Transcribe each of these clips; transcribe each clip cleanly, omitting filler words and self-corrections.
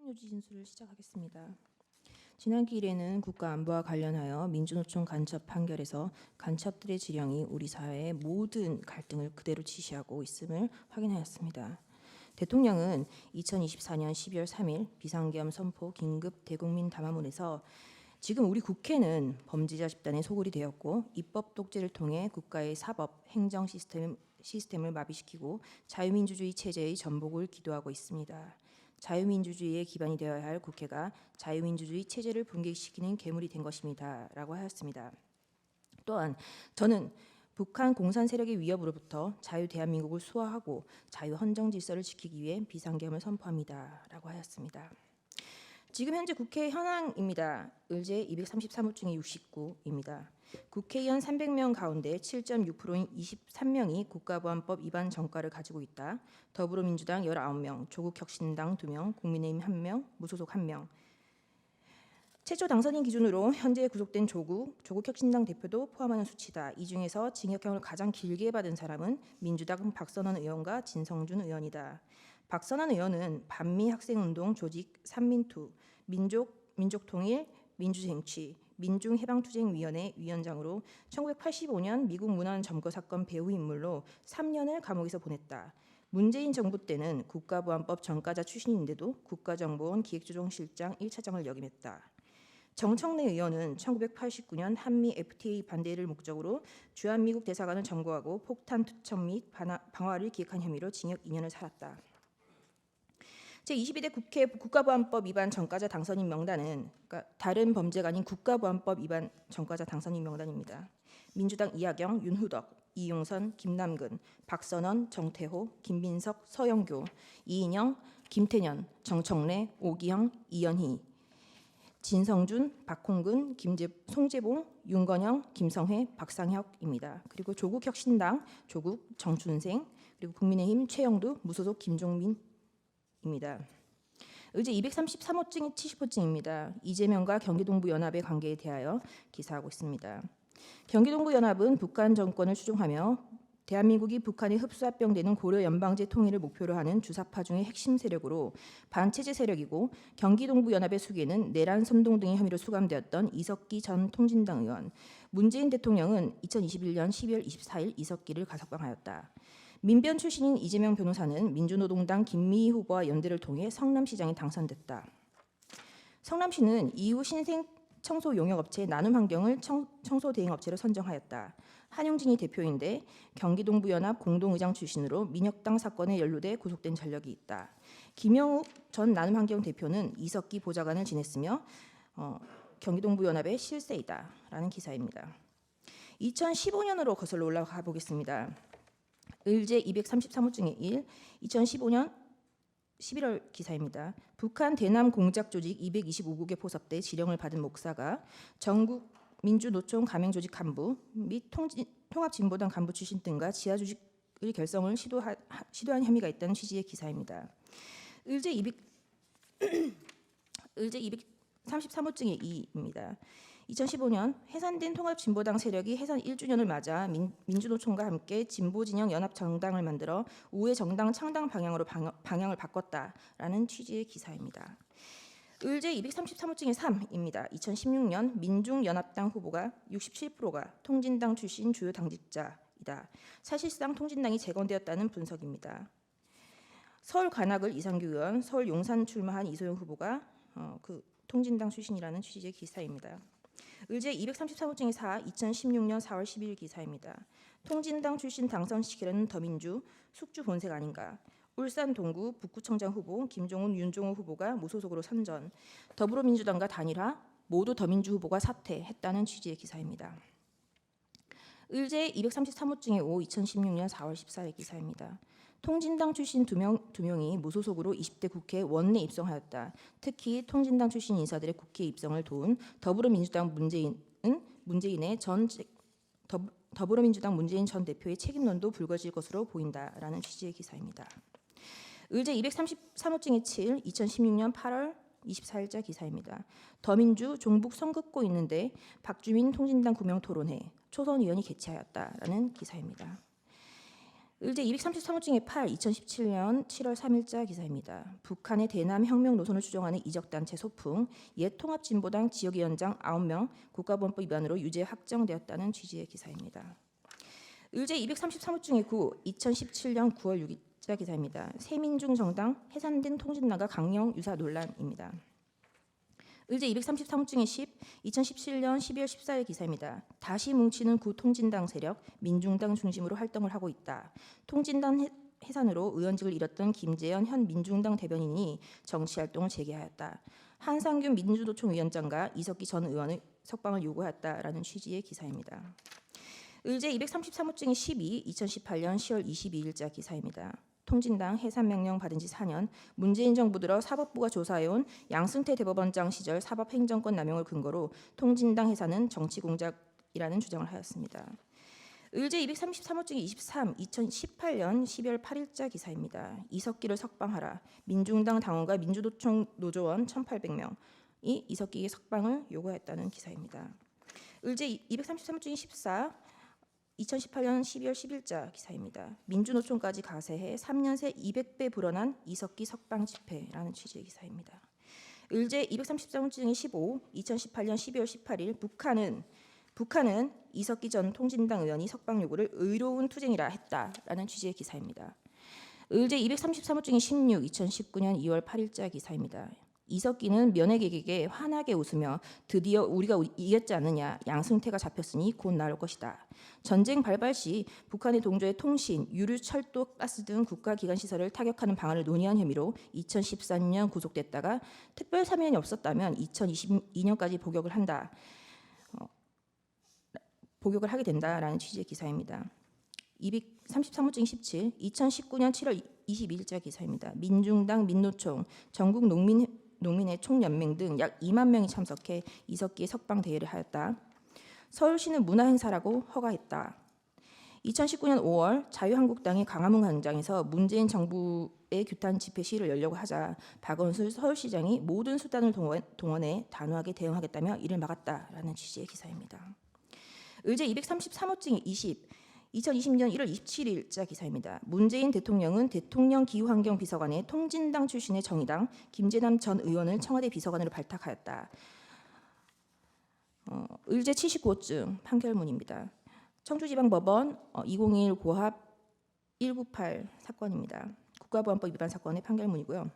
사법요지 진술을 시작하겠습니다. 지난 기일에는 국가안보와 관련하여 민주노총 간첩 판결에서 간첩들의 지령이 우리 사회의 모든 갈등을 그대로 지시하고 있음을 확인하였습니다. 대통령은 2024년 12월 3일 비상계엄 선포 긴급 대국민 담화문에서 지금 우리 국회는 범죄자 집단의 소굴이 되었고 입법 독재를 통해 국가의 사법, 행정 시스템을 마비시키고 자유민주주의 체제의 전복을 기도하고 있습니다. 자유민주주의의 기반이 되어야 할 국회가 자유민주주의 체제를 붕괴시키는 괴물이 된 것입니다. 라고 하였습니다. 또한 저는 북한 공산 세력의 위협으로부터 자유 대한민국을 수호하고 자유 헌정 질서를 지키기 위해 비상계엄을 선포합니다. 라고 하였습니다. 지금 현재 국회 현황입니다. 의제 233호 중에 69입니다. 국회의원 300명 가운데 7.6%인 23명이 국가보안법 위반 전과를 가지고 있다. 더불어민주당 19명, 조국혁신당 2명, 국민의힘 1명, 무소속 1명. 최초 당선인 기준으로 현재 구속된 조국혁신당 대표도 포함하는 수치다. 이 중에서 징역형을 가장 길게 받은 사람은 민주당 박선원 의원과 진성준 의원이다. 박선원 의원은 반미 학생운동 조직 삼민투, 민족통일, 민주쟁취, 민중해방투쟁위원회 위원장으로 1985년 미국 문안 점거 사건 배후 인물로 3년을 감옥에서 보냈다. 문재인 정부 때는 국가보안법 전과자 출신인데도 국가정보원 기획조정실장 1차장을 역임했다. 정청래 의원은 1989년 한미 FTA 반대를 목적으로 주한미국 대사관을 점거하고 폭탄 투척 및 방화를 기획한 혐의로 징역 2년을 살았다. 제22대 국회 국가보안법 위반 전과자 당선인 명단은 다른 범죄가 아닌 국가보안법 위반 전과자 당선인 명단입니다. 민주당 이하경, 윤후덕, 이용선, 김남근, 박선원, 정태호, 김민석, 서영교, 이인영, 김태년, 정청래, 오기형, 이연희, 진성준, 박홍근, 송재봉, 윤건영, 김성회, 박상혁입니다. 그리고 조국혁신당, 조국, 정춘생, 그리고 국민의힘 최영두, 무소속 김종민입니다. 의제 233호증이 70호증입니다. 이재명과 경기동부연합의 관계에 대하여 기사하고 있습니다. 경기동부연합은 북한 정권을 추종하며 대한민국이 북한에 흡수합병되는 고려 연방제 통일을 목표로 하는 주사파 중의 핵심 세력으로 반체제 세력이고 경기동부연합의 수계는 내란 선동 등의 혐의로 수감되었던 이석기 전 통진당 의원, 문재인 대통령은 2021년 12월 24일 이석기를 가석방하였다. 민변 출신인 이재명 변호사는 민주노동당 김미희 후보와 연대를 통해 성남시장에 당선됐다. 성남시는 이후 신생 청소 용역업체 나눔환경을 청소대행업체로 선정하였다. 한용진이 대표인데 경기동부연합 공동의장 출신으로 민혁당 사건에 연루돼 구속된 전력이 있다. 김영욱 전 나눔환경 대표는 이석기 보좌관을 지냈으며 경기동부연합의 실세이다라는 기사입니다. 2015년으로 거슬러 올라가 보겠습니다. 의제 233호 중에 1, 2015년 11월 기사입니다. 북한 대남 공작 조직 225국에 포섭돼 지령을 받은 목사가 전국 민주노총 가맹조직 간부 및 통합진보당 간부 출신 등과 지하조직의 결성을 시도한 혐의가 있다는 취지의 기사입니다. 의제 233호 중에 2입니다. 2015년 해산된 통합진보당 세력이 해산 1주년을 맞아 민주노총과 함께 진보진영 연합정당을 만들어 우회 정당 창당 방향으로 방향을 바꿨다라는 취지의 기사입니다. 의제 233호 중에 3입니다. 2016년 민중연합당 후보가 67%가 통진당 출신 주요 당직자이다. 사실상 통진당이 재건되었다는 분석입니다. 서울 관악을 이상규 의원, 서울 용산 출마한 이소영 후보가 그 통진당 출신이라는 취지의 기사입니다. 의제 233호 중에 4, 2016년 4월 12일 기사입니다. 통진당 출신 당선시키려는 더민주 숙주 본색 아닌가. 울산 동구 북구청장 후보 김종훈, 윤종호 후보가 무소속으로 선전. 더불어민주당과 단일화, 모두 더민주 후보가 사퇴했다는 취지의 기사입니다. 의제 233호 중에 5, 2016년 4월 14일 기사입니다. 통진당 출신 두 명이 무소속으로 20대 국회에 원내 입성하였다. 특히 통진당 출신 인사들의 국회 입성을 도운 더불어민주당 더불어민주당 문재인 전 대표의 책임론도 불거질 것으로 보인다라는 취지의 기사입니다. 의제 233호 중에 7, 2016년 8월 24일자 기사입니다. 더민주 종북 선긋고 있는데 박주민 통진당 구명 토론회 초선 의원이 개최하였다라는 기사입니다. 을제 233호 중에 8, 2017년 7월 3일자 기사입니다. 북한의 대남 혁명 노선을 추종하는 이적단체 소풍, 옛 통합진보당 지역위원장 9명 국가보안법 위반으로 유죄 확정되었다는 취지의 기사입니다. 을제 233호 중에 9, 2017년 9월 6일자 기사입니다. 새민중 정당 해산된 통진당과 강령 유사 논란입니다. 을제 233호 중에 10, 2017년 12월 14일 기사입니다. 다시 뭉치는 구통진당 세력, 민중당 중심으로 활동을 하고 있다. 통진당 해산으로 의원직을 잃었던 김재현 현 민중당 대변인이 정치활동을 재개하였다. 한상균 민주노총 위원장과 이석기 전 의원의 석방을 요구하였다라는 취지의 기사입니다. 을제 233호 중에 12, 2018년 10월 22일자 기사입니다. 통진당 해산 명령 받은 지 4년, 문재인 정부 들어 사법부가 조사해온 양승태 대법원장 시절 사법행정권 남용을 근거로 통진당 해산은 정치 공작이라는 주장을 하였습니다. 을제 233호 중에 23, 2018년 12월 8일자 기사입니다. 이석기를 석방하라. 민중당 당원과 민주노총 노조원 1,800명이 이석기의 석방을 요구했다는 기사입니다. 을제 233호 중에 14, 2018년 12월 10일자 기사입니다. 민주노총까지 가세해 3년 새 200배 불어난 이석기 석방 집회라는 취지의 기사입니다. 을제 233호 중에 15, 2018년 12월 18일 북한은 이석기 전 통진당 의원이 석방 요구를 의로운 투쟁이라 했다라는 취지의 기사입니다. 을제 233호 중에 16, 2019년 2월 8일자 기사입니다. 이석기는 면회객에게 환하게 웃으며 드디어 우리가 이겼지 않느냐, 양승태가 잡혔으니 곧 나올 것이다. 전쟁 발발 시 북한의 동조의 통신, 유류, 철도, 가스 등 국가기관시설을 타격하는 방안을 논의한 혐의로 2014년 구속됐다가 특별 사면이 없었다면 2022년까지 복역을 하게 된다라는 취지의 기사입니다. 233호 중에 17, 2019년 7월 22일자 기사입니다. 민중당, 민노총, 전국 농민의 총연맹 등 약 2만 명이 참석해 이석기의 석방 대회를 하였다. 서울시는 문화행사라고 허가했다. 2019년 5월 자유한국당이 강화문 광장에서 문재인 정부의 규탄 집회 시위를 열려고 하자 박원순 서울시장이 모든 수단을 동원해 단호하게 대응하겠다며 이를 막았다라는 취지의 기사입니다. 을제 233호 중에 20, 2020년 1월 27일자 기사입니다. 문재인 대통령은 대통령 기후환경비서관에 통진당 출신의 정의당 김재남 전 의원을 청와대 비서관으로 발탁하였다. 을제 79호증 판결문입니다. 청주지방법원 2021 고합 198 사건입니다. 국가보안법 위반 사건의 판결문이고요.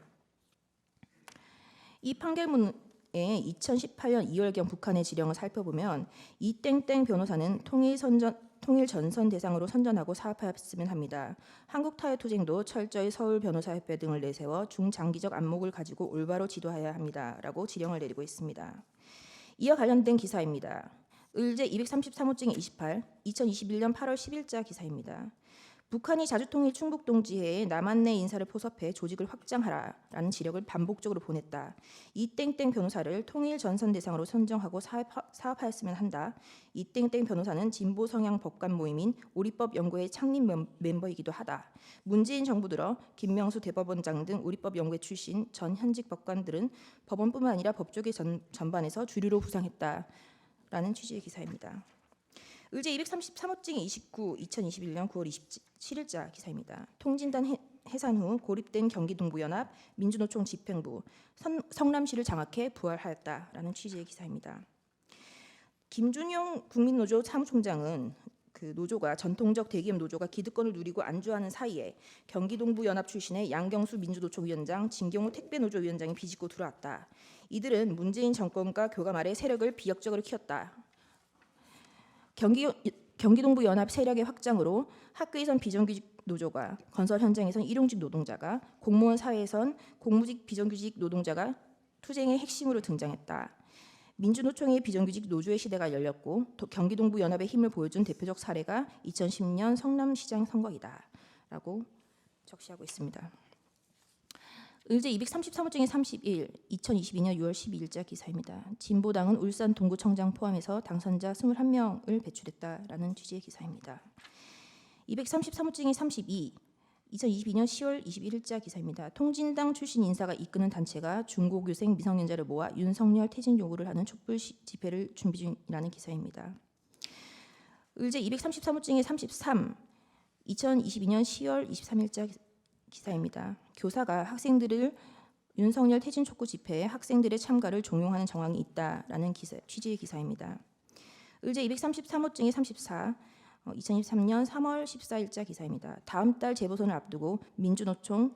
이 판결문에 2018년 2월경 북한의 지령을 살펴보면 이땡땡 변호사는 통일 전선 대상으로 선전하고 사업하였으면 합니다. 한국타협투쟁도 철저히 서울변호사협회 등을 내세워 중장기적 안목을 가지고 올바로 지도해야 합니다라고 지령을 내리고 있습니다. 이와 관련된 기사입니다. 을제 233호 중에 28, 2021년 8월 10일자 기사입니다. 북한이 자주통일 충북동지회에 남한 내 인사를 포섭해 조직을 확장하라라는 지령을 반복적으로 보냈다. 이 땡땡 변호사를 통일 전선 대상으로 선정하고 사업하였으면 한다. 이 땡땡 변호사는 진보 성향 법관 모임인 우리법 연구회 창립 멤버이기도 하다. 문재인 정부 들어 김명수 대법원장 등 우리법 연구회 출신 전 현직 법관들은 법원뿐만 아니라 법조계 전반에서 주류로 부상했다라는 취지의 기사입니다. 을제 233호 중에 29, 2021년 9월 27일자 기사입니다. 통진당 해산 후 고립된 경기동부연합 민주노총 집행부 성남시를 장악해 부활하였다라는 취지의 기사입니다. 김준용 국민노조 사무총장은 그 노조가 전통적 대기업 노조가 기득권을 누리고 안주하는 사이에 경기동부연합 출신의 양경수 민주노총 위원장, 진경호 택배노조 위원장이 비집고 들어왔다. 이들은 문재인 정권과 교감 아래 세력을 비역적으로 키웠다. 경기동부 연합 세력의 확장으로 학교에선 비정규직 노조가, 건설 현장에선 일용직 노동자가, 공무원 사회에선 공무직 비정규직 노동자가 투쟁의 핵심으로 등장했다. 민주노총의 비정규직 노조의 시대가 열렸고 경기동부 연합의 힘을 보여준 대표적 사례가 2010년 성남시장 선거이다라고 적시하고 있습니다. 을제 233호 중에 31, 2022년 6월 12일자 기사입니다. 진보당은 울산 동구청장 포함해서 당선자 21명을 배출했다라는 취지의 기사입니다. 233호 중에 32, 2022년 10월 21일자 기사입니다. 통진당 출신 인사가 이끄는 단체가 중고교생 미성년자를 모아 윤석열 퇴진 요구를 하는 촛불 집회를 준비 중이라는 기사입니다. 을제 233호 중에 33, 2022년 10월 23일자 기사입니다. 교사가 학생들을 윤석열 퇴진 촉구 집회에 학생들의 참가를 종용하는 정황이 있다라는 취지의 기사입니다. 의제 233호 중에 34, 2023년 3월 14일자 기사입니다. 다음 달 재보선을 앞두고 민주노총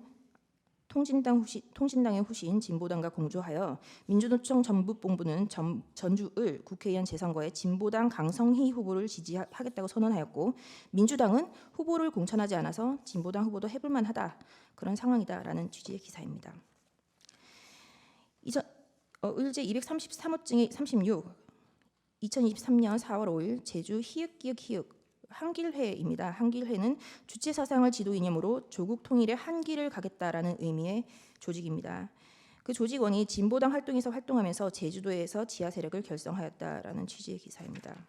통진당의 후신 진보당과 공조하여 민주노총 전북본부는 전주을 국회의원 재선거에 진보당 강성희 후보를 지지하겠다고 선언하였고, 민주당은 후보를 공천하지 않아서 진보당 후보도 해볼 만하다, 그런 상황이다라는 취지의 기사입니다. 의제 233호 중에 36, 2023년 4월 5일 제주 히읗기읗히읗 한길회입니다. 한길회는 주체 사상을 지도 이념으로 조국 통일에 한길을 가겠다라는 의미의 조직입니다. 그 조직원이 진보당 활동에서 활동하면서 제주도에서 지하 세력을 결성하였다라는 취지의 기사입니다.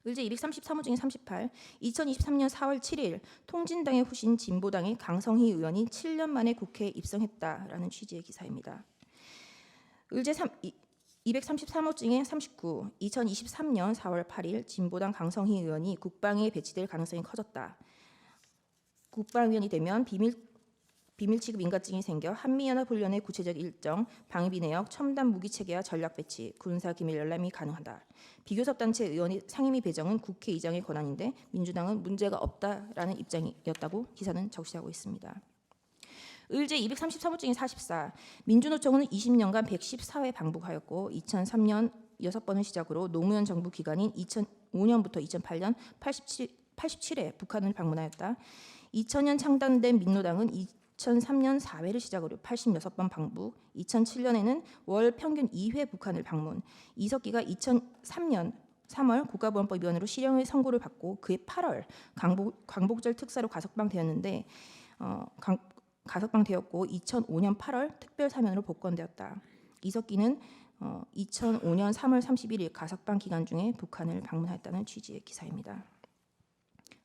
의제 233호 중에 38, 2023년 4월 7일 통진당의 후신 진보당의 강성희 의원이 7년 만에 국회에 입성했다라는 취지의 기사입니다. 의제 233호 중에 39, 2023년 4월 8일 진보당 강성희 의원이 국방위에 배치될 가능성이 커졌다. 국방위원이 되면 비밀 취급 인가증이 생겨 한미연합훈련의 구체적 일정, 방위 내역, 첨단 무기 체계와 전략 배치, 군사 기밀 열람이 가능하다. 비교섭 단체 의원의 상임위 배정은 국회의장의 권한인데 민주당은 문제가 없다라는 입장이었다고 기사는 적시하고 있습니다. 의제 233호 중에 44, 민주노총은 20년간 114회 방북하였고 2003년 6번을 시작으로 노무현 정부 기간인 2005년부터 2008년 87회 북한을 방문하였다. 2000년 창단된 민노당은 2003년 4회를 시작으로 86번 방북, 2007년에는 월 평균 2회 북한을 방문, 이석기가 2003년 3월 국가보안법 위반으로 실형의 선고를 받고 그해 8월 광복절 특사로 가석방되었는데 가석방되었고 2005년 8월 특별 사면으로 복권되었다. 이석기는 2005년 3월 31일 가석방 기간 중에 북한을 방문했다는 취지의 기사입니다.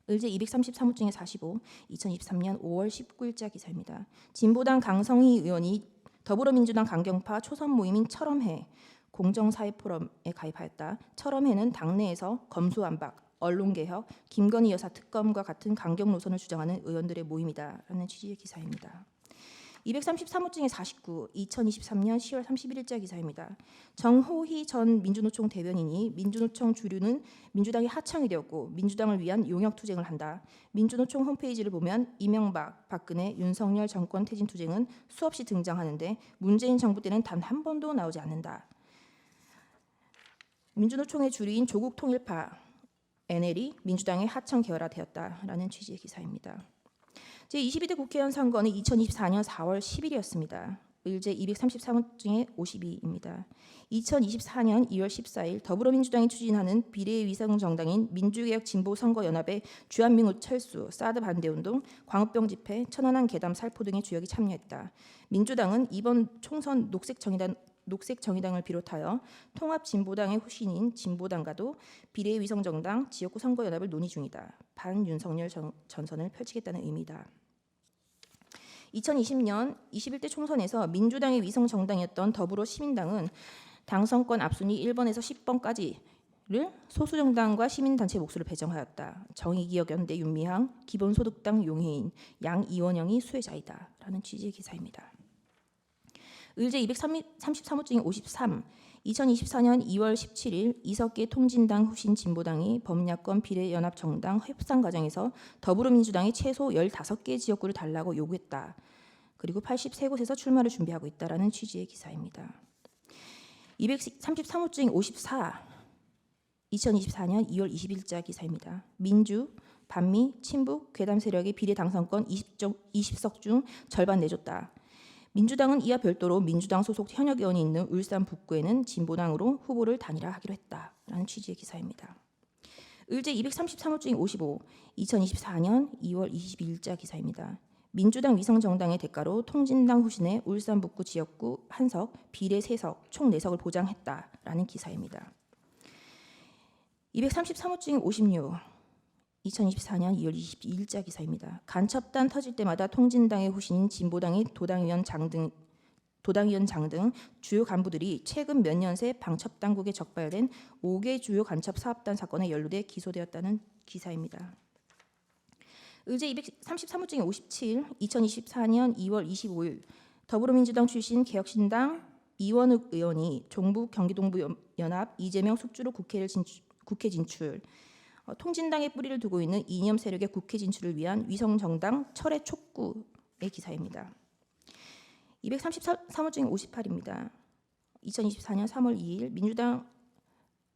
의제 233호 중에 45, 2023년 5월 19일자 기사입니다. 진보당 강성희 의원이 더불어민주당 강경파 초선 모임인 철험회 공정사회포럼에 가입하였다. 철험회는 당내에서 검수완박, 언론개혁, 김건희 여사 특검과 같은 강경 노선을 주장하는 의원들의 모임이다라는 취지의 기사입니다. 233호 중에 49, 2023년 10월 31일자 기사입니다. 정호희 전 민주노총 대변인이 민주노총 주류는 민주당이 하청이 되었고 민주당을 위한 용역투쟁을 한다. 민주노총 홈페이지를 보면 이명박, 박근혜, 윤석열 정권 퇴진 투쟁은 수없이 등장하는데 문재인 정부 때는 단 한 번도 나오지 않는다. 민주노총의 주류인 조국통일파 NL이 민주당의 하청 계열화되었다라는 취지의 기사입니다. 제22대 국회의원 선거는 2024년 4월 10일이었습니다. 의제 233호 중에 52입니다. 2024년 2월 14일 더불어민주당이 추진하는 비례위성 정당인 민주개혁진보선거연합의 주한미군 철수, 사드 반대운동, 광우병 집회, 천안함 계담 살포 등의 주역이 참여했다. 민주당은 이번 총선 녹색정의당을 비롯하여 통합진보당의 후신인 진보당과도 비례위성정당, 지역구 선거연합을 논의 중이다. 반윤석열 전선을 펼치겠다는 의미다. 2020년 21대 총선에서 민주당의 위성정당이었던 더불어시민당은 당선권 앞순위 1번에서 10번까지를 소수정당과 시민단체 몫으로 배정하였다. 정의기억연대 윤미향, 기본소득당 용혜인, 양이원영이 수혜자이다. 라는 취지의 기사입니다. 의제 233호 중에 53, 2024년 2월 17일 이석기 통진당 후신 진보당이 범야권 비례연합정당 협상 과정에서 더불어민주당이 최소 15개 지역구를 달라고 요구했다. 그리고 83곳에서 출마를 준비하고 있다라는 취지의 기사입니다. 233호 중에 54, 2024년 2월 20일자 기사입니다. 민주, 반미, 친북, 괴담 세력의 비례 당선권 20석 중 절반 내줬다. 민주당은 이와 별도로 민주당 소속 현역 의원이 있는 울산 북구에는 진보당으로 후보를 단일화하기로 했다라는 취지의 기사입니다. 의제 233호 중에 55, 2024년 2월 22일자 기사입니다. 민주당 위성정당의 대가로 통진당 후신의 울산 북구 지역구 한석, 비례 3석, 총 4석을 보장했다라는 기사입니다. 233호 중에 56, 2024년 2월 22일자 기사입니다. 간첩단 터질 때마다 통진당의 후신인 진보당의 도당위원 장 등 주요 간부들이 최근 몇 년 새 방첩당국에 적발된 5개 주요 간첩 사업단 사건에 연루돼 기소되었다는 기사입니다. 의제 233호 중에 57, 2024년 2월 25일 더불어민주당 출신 개혁신당 이원욱 의원이 종북 경기동부 연합 이재명 숙주로 국회 진출, 통진당의 뿌리를 두고 있는 이념 세력의 국회 진출을 위한 위성정당 철회 촉구의 기사입니다. 233호 중에 58입니다. 2024년 3월 2일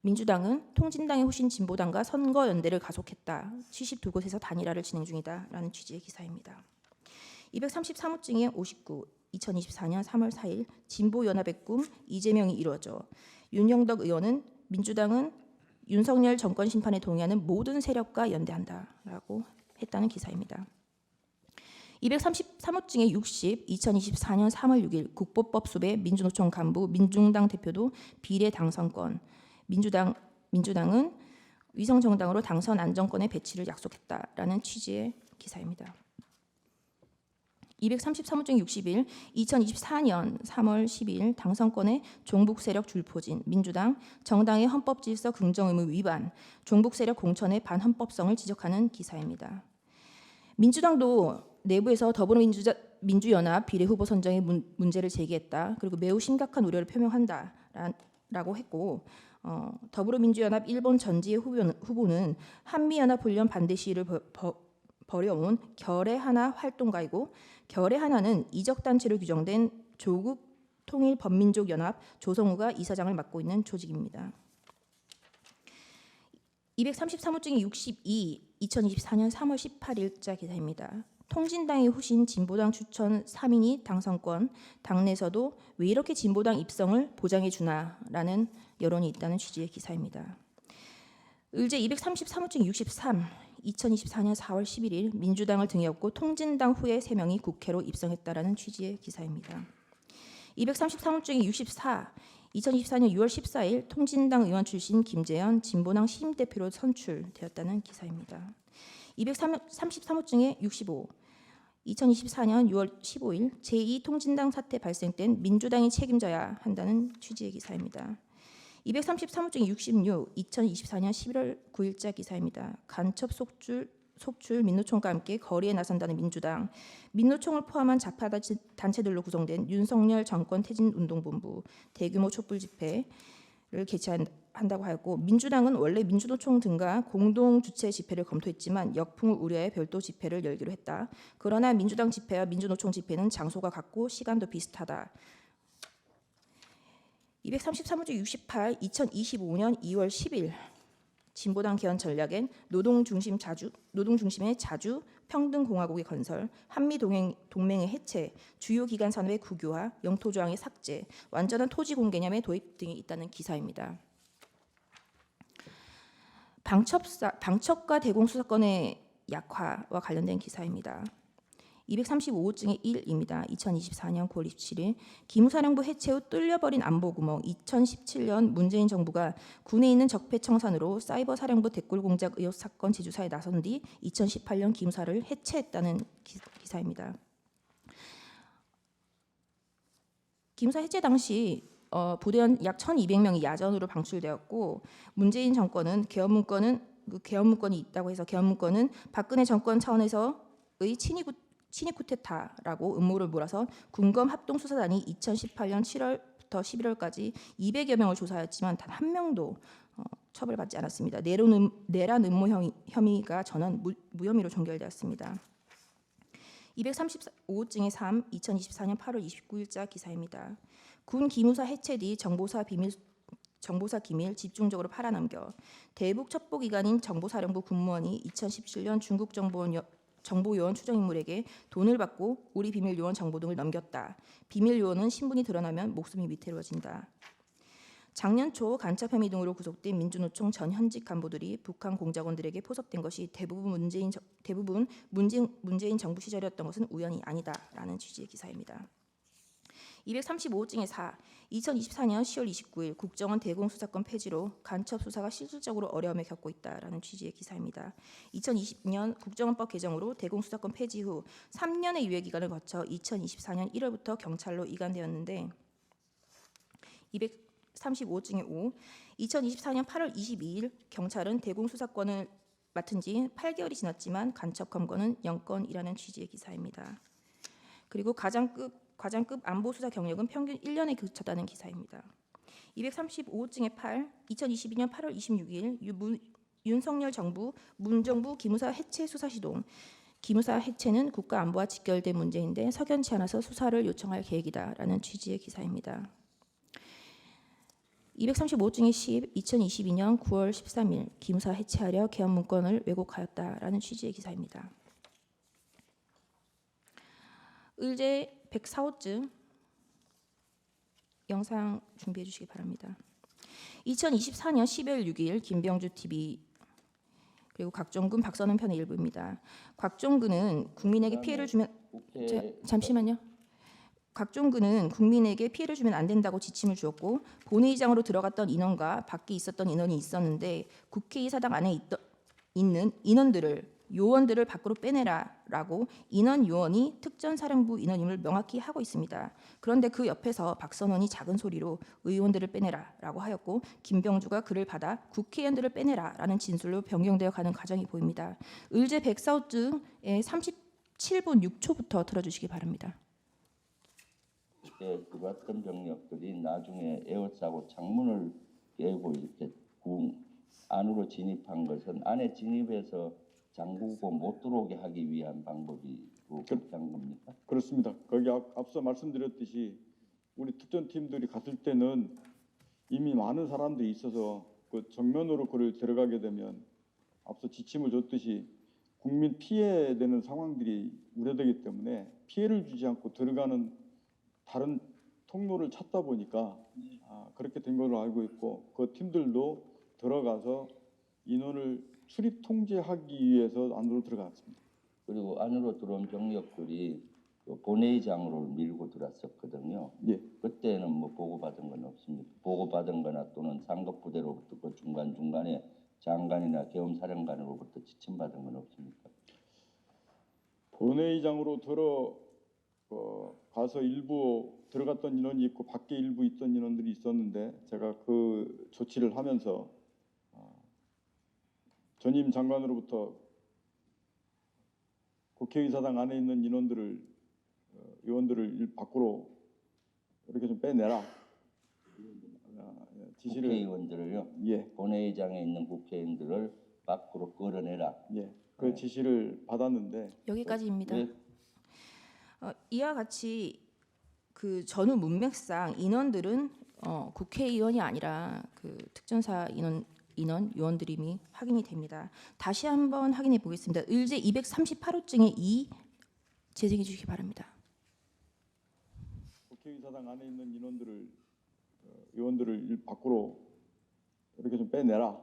민주당은 통진당의 후신 진보당과 선거연대를 가속했다. 72곳에서 단일화를 진행 중이다라는 취지의 기사입니다. 233호 중에 59, 2024년 3월 4일 진보연합의 꿈 이재명이 이루어져 윤영덕 의원은 민주당은 윤석열 정권 심판에 동의하는 모든 세력과 연대한다라고 했다는 기사입니다. 233호 중에 60, 2024년 3월 6일 국보법 수배 민주노총 간부 민중당 대표도 비례 당선권, 민주당은 위성정당으로 당선 안정권의 배치를 약속했다라는 취지의 기사입니다. 233호 중에 61, 2024년 3월 12일 당선권의 종북 세력 줄포진 민주당 정당의 헌법 질서 긍정 의무 위반, 종북 세력 공천의 반헌법성을 지적하는 기사입니다. 민주당도 내부에서 더불어민주연합 비례 후보 선정의 문제를 제기했다. 그리고 매우 심각한 우려를 표명한다라고 했고, 더불어민주연합 일본 전지의 후보는 한미연합훈련 반대 시위를 벌여온 결의 하나 활동가이고, 결의 하나는 이적단체로 규정된 조국 통일범민족연합 조성우가 이사장을 맡고 있는 조직입니다. 233호 중에 62, 2024년 3월 18일자 기사입니다. 통진당의 후신 진보당 추천 3인이 당선권, 당내에서도 왜 이렇게 진보당 입성을 보장해 주나라는 여론이 있다는 취지의 기사입니다. 의제 233호 중에 63, 2024년 4월 11일 민주당을 등에 업고 통진당 후에 3명이 국회로 입성했다라는 취지의 기사입니다. 233호 중에 64, 2024년 6월 14일 통진당 의원 출신 김재현 진보당 신임대표로 선출되었다는 기사입니다. 233호 중에 65, 2024년 6월 15일 제2통진당 사태 발생 땐 민주당이 책임져야 한다는 취지의 기사입니다. 233호 중에 66, 2024년 11월 9일자 기사입니다. 간첩 속출 민노총과 함께 거리에 나선다는 민노총을 포함한 좌파 단체들로 구성된 윤석열 정권 퇴진운동본부 대규모 촛불 집회를 개최한다고 하였고, 민주당은 원래 민주노총 등과 공동 주최 집회를 검토했지만 역풍을 우려해 별도 집회를 열기로 했다. 그러나 민주당 집회와 민주노총 집회는 장소가 같고 시간도 비슷하다. 233호 중 68, 2025년 2월 10일 진보당 개헌 전략엔 노동 중심의 자주 평등공화국의 건설, 한미 동맹의 해체, 주요 기간 산업의 국유화, 영토 조항의 삭제, 완전한 토지 공개념의 도입 등이 있다는 기사입니다. 방첩과 대공수사권의 약화와 관련된 기사입니다. 235호 중에 1입니다. 2024년 9월 27일 기무사령부 해체 후 뚫려버린 안보구멍. 2017년 문재인 정부가 군에 있는 적폐청산으로 사이버사령부 댓글공작 의혹 사건 재조사에 나선 뒤 2018년 기무사를 해체했다는 기사입니다. 기무사 해체 당시 부대원 약 1,200명이 야전으로 방출되었고, 문재인 정권은 개헌 문건이 있다고 해서 개헌 문건은 박근혜 정권 차원에서의 친위 쿠데타라고 음모를 몰아서 군검 합동수사단이 2018년 7월부터 11월까지 200여 명을 조사하였지만 단 한 명도 처벌받지 않았습니다. 내란 음모 혐의가 전원 무혐의로 종결되었습니다. 235호 중에 3, 2024년 8월 29일자 기사입니다. 군 기무사 해체 뒤 정보사 기밀 집중적으로 팔아넘겨 대북 첩보기관인 정보사령부 군무원이 2017년 중국 정보요원 추정인물에게 돈을 받고 우리 비밀요원 정보 등을 넘겼다. 비밀요원은 신분이 드러나면 목숨이 위태로워진다. 작년 초 간첩 혐의 등으로 구속된 민주노총 전 현직 간부들이 북한 공작원들에게 포섭된 것이 대부분 문재인 정부 시절이었던 것은 우연이 아니다라는 취지의 기사입니다. 235호 중에 4, 2024년 10월 29일 국정원 대공수사권 폐지로 간첩 수사가 실질적으로 어려움을 겪고 있다라는 취지의 기사입니다. 2020년 국정원법 개정으로 대공수사권 폐지 후 3년의 유예 기간을 거쳐 2024년 1월부터 경찰로 이관되었는데, 235호 중에 5, 2024년 8월 22일 경찰은 대공수사권을 맡은 지 8개월이 지났지만 간첩 검거는 0건이라는 취지의 기사입니다. 그리고 과장급 안보 수사 경력은 평균 1년에 그쳤다는 기사입니다. 235호증의 8, 2022년 8월 26일 윤석열 정부 문정부 기무사 해체 수사 시동. 기무사 해체는 국가 안보와 직결된 문제인데 석연치 않아서 수사를 요청할 계획이다라는 취지의 기사입니다. 235호증의 10, 2022년 9월 13일 기무사 해체하려 개헌 문건을 왜곡하였다라는 취지의 기사입니다. 의제 104호증 영상 준비해 주시기 바랍니다. 2024년 12월 6일 김병주 TV 그리고 곽종근 박선은 편의 일부입니다. 곽종근은 국민에게 피해를 주면 잠시만요. 곽종근은 국민에게 피해를 주면 안 된다고 지침을 주었고 본회의장으로 들어갔던 인원과 밖에 있었던 인원이 있었는데 국회의사당 안에 있는 요원들을 밖으로 빼내라라고 인원 요원이 특전사령부 인원임을 명확히 하고 있습니다. 그런데 그 옆에서 박선원이 작은 소리로 의원들을 빼내라라고 하였고 김병주가 그를 받아 국회의원들을 빼내라라는 진술로 변경되어 가는 과정이 보입니다. 의제 104호증의 37분 6초부터 들어주시기 바랍니다. 그때 들어왔던 병력들이 나중에 에워싸고 창문을 깨고 이렇게 궁 안으로 진입한 것은 안에 진입해서 잠그고 못 들어오게 하기 위한 방법이고 그렇게 한 겁니까? 그렇습니다. 거기 앞서 말씀드렸듯이 우리 특전팀들이 갔을 때는 이미 많은 사람들이 있어서 그 정면으로 그를 들어가게 되면 앞서 지침을 줬듯이 국민 피해되는 상황들이 우려되기 때문에 피해를 주지 않고 들어가는 다른 통로를 찾다 보니까 그렇게 된 걸로 알고 있고 그 팀들도 들어가서 인원을 출입 통제하기 위해서 안으로 들어갔습니다. 그리고 안으로 들어온 병력들이 본회의장으로 밀고 들어왔었거든요. 예. 그때는 뭐 보고받은 건 없습니까? 보고받은거나 또는 상급 부대로부터 그 중간중간에 장관이나 계엄사령관으로부터 지침받은 건 없습니까? 본회의장으로 가서 일부 들어갔던 인원이 있고 밖에 일부 있던 인원들이 있었는데 제가 그 조치를 하면서 전임 장관으로부터 국회의사당 안에 있는 의원들을 밖으로 이렇게 좀 빼내라 지시를. 국회의원들을요? 예. 본회의장에 있는 국회의원들을 밖으로 끌어내라. 예. 그 지시를 받았는데 여기까지입니다. 이와 같이 그 전후 문맥상 인원들은 국회의원이 아니라 그 특전사 인원 요원들임이 확인이 됩니다. 다시 한번 확인해 보겠습니다. 의제 238호증의 2 재생해 주시기 바랍니다. 국회의사당 안에 있는 의원들을 밖으로 이렇게 좀 빼내라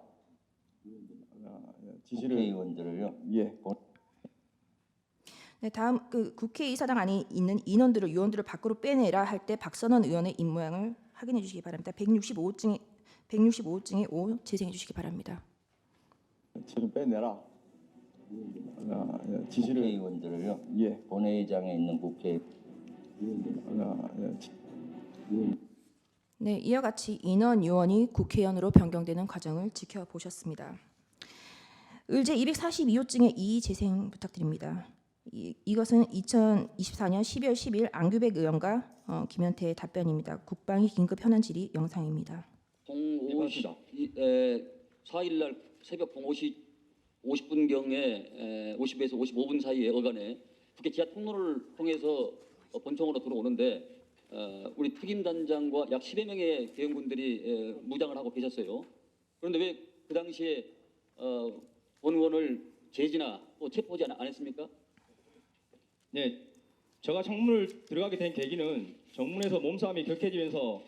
지시를. 국회의원들을요? 예. 네, 다음 그 국회의사당 안에 있는 요원들을 밖으로 빼내라 할 때 박선원 의원의 입모양을 확인해 주시기 바랍니다. 165호증의 5 재생해 주시기 바랍니다. 좀 빼내라 지시를. 국회의원들을요? 예. 본회의장에 있는 네, 이와 같이 인원 요원이 국회의원으로 변경되는 과정을 지켜보셨습니다. 의제 242호증의 2 재생 부탁드립니다. 이것은 2024년 12월 10일 안규백 의원과 김현태의 답변입니다. 국방위 긴급 현안 질의 영상입니다. 4일 날 새벽 50분경에 50에서 55분 사이에 어간에 국회 지하 통로를 통해서 본청으로 들어오는데 우리 특임단장과 약 10여 명의 대원군들이 무장을 하고 계셨어요. 그런데 왜 그 당시에 본 의원을 제지나 또 체포하지 않았습니까? 네, 제가 창문을 들어가게 된 계기는 정문에서 몸싸움이 격해지면서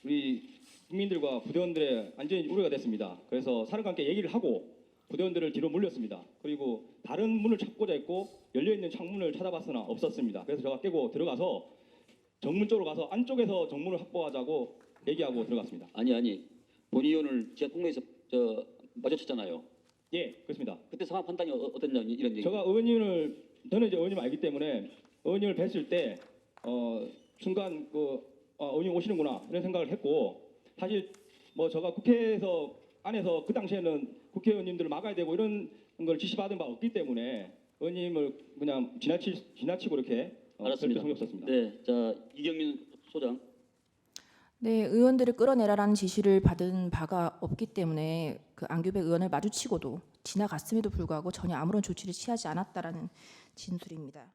우리 국민들과 부대원들의 안전이 우려가 됐습니다. 그래서 사령관께 얘기를 하고 부대원들을 뒤로 물렸습니다. 그리고 다른 문을 찾고자 했고 열려있는 창문을 찾아봤으나 없었습니다. 그래서 제가 깨고 들어가서 정문 쪽으로 가서 안쪽에서 정문을 확보하자고 얘기하고 들어갔습니다. 아니 본 의원을 지하 통로에서 마주쳤잖아요. 예, 그렇습니다. 그때 상황 판단이 어땠냐 이런 얘기. 저는 이제 의원님을 알기 때문에 의원님을 뵀을 때 순간 의원님 오시는구나 이런 생각을 했고 사실 뭐 제가 국회에서 안에서 그 당시에는 국회의원님들을 막아야 되고 이런 걸 지시받은 바 없기 때문에 의원님을 그냥 지나치고 이렇게 알았습니다. 별도 성의 없었습니다. 네, 자 이경민 소장. 네, 의원들을 끌어내라라는 지시를 받은 바가 없기 때문에 그 안규백 의원을 마주치고도 지나갔음에도 불구하고 전혀 아무런 조치를 취하지 않았다라는 진술입니다.